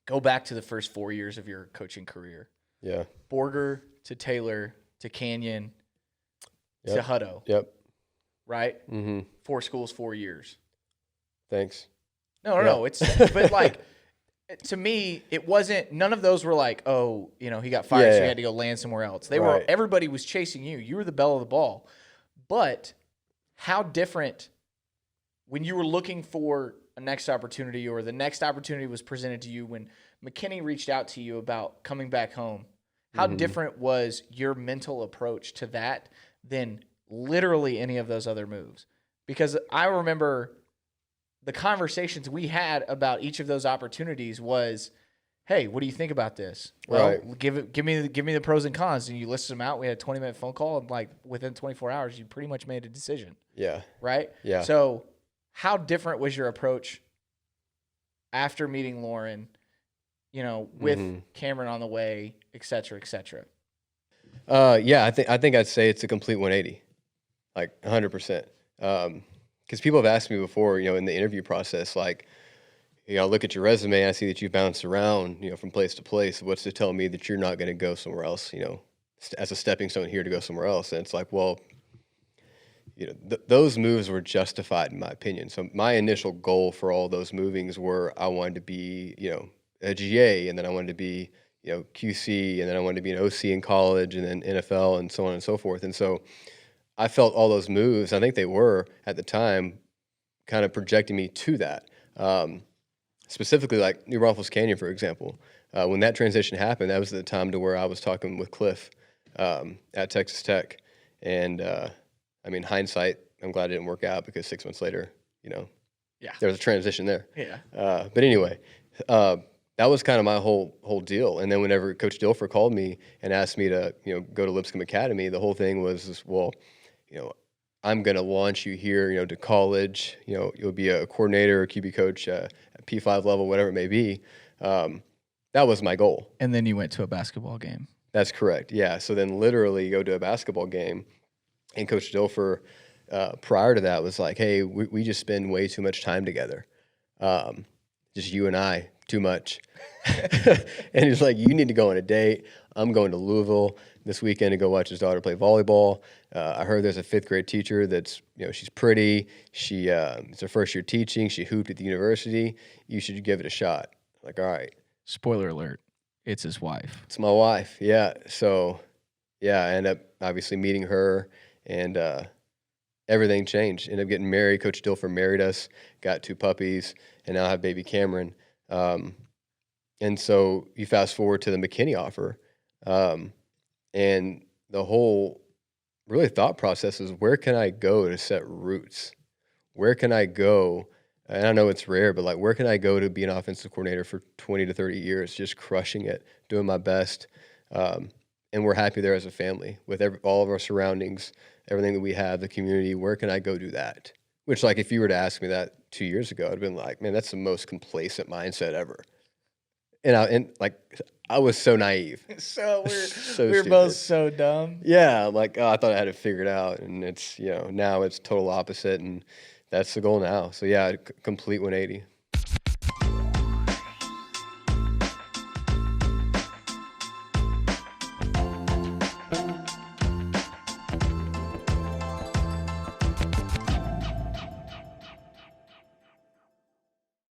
go back to the first 4 years of your coaching career. Yeah. Borger to Taylor to Canyon to Yep. Hutto. Yep. Right? Mm-hmm. 4 schools, 4 years. Thanks. No. It's but like to me, it wasn't. None of those were like, oh, he got fired, so he had to go land somewhere else. They were. Everybody was chasing you. You were the belle of the ball. But how different when you were looking for a next opportunity, or the next opportunity was presented to you when McKinney reached out to you about coming back home? How different was your mental approach to that than literally any of those other moves? Because I remember the conversations we had about each of those opportunities was, hey, what do you think about this? Well, give me the pros and cons. And you listed them out. We had a 20-minute phone call, and like within 24 hours, you pretty much made a decision. Yeah. Right? Yeah. So how different was your approach after meeting Lauren, with Cameron on the way, et cetera, et cetera? Yeah, I think I'd say it's a complete 180, like 100%. Because people have asked me before, in the interview process, like, I look at your resume, I see that you bounce around, from place to place. What's to tell me that you're not going to go somewhere else, as a stepping stone here to go somewhere else? And it's like, well, those moves were justified in my opinion. So my initial goal for all those movings were I wanted to be, a GA, and then I wanted to be, QC, and then I wanted to be an OC in college, and then NFL, and so on and so forth. And so I felt all those moves, I think they were at the time kind of projecting me to that. Specifically like New Braunfels Canyon, for example. When that transition happened, that was the time to where I was talking with Cliff at Texas Tech. And hindsight, I'm glad it didn't work out, because 6 months later, there was a transition there. Yeah. But anyway, that was kind of my whole deal. And then whenever Coach Dilfer called me and asked me to, go to Lipscomb Academy, the whole thing was, well, I'm going to launch you here, to college. You'll be a coordinator or QB coach at P5 level, whatever it may be. That was my goal. And then you went to a basketball game. That's correct. Yeah. So then literally go to a basketball game, and Coach Dilfer, prior to that, was like, hey, we just spend way too much time together. Just you and I, too much. And he's like, you need to go on a date. I'm going to Louisville this weekend to go watch his daughter play volleyball. I heard there's a 5th grade teacher that's, she's pretty. She it's her first year teaching. She hooped at the university. You should give it a shot. I'm like, all right. Spoiler alert, it's his wife. It's my wife. Yeah. So, yeah, I ended up obviously meeting her, and everything changed. Ended up getting married. Coach Dilfer married us, got 2 puppies, and now I have baby Cameron. And so you fast forward to the McKinney offer, and the whole really thought process is, where can I go to set roots? Where can I go? And I know it's rare, but like, where can I go to be an offensive coordinator for 20 to 30 years, just crushing it, doing my best? And we're happy there as a family with all of our surroundings, everything that we have, the community. Where can I go do that? Which, like, if you were to ask me that 2 years ago, I'd have been like, man, that's the most complacent mindset ever. And I was so naive. So we're both so dumb. Yeah, I'm like, I thought I had it figured out, and it's now it's total opposite, and that's the goal now. So yeah, complete 180.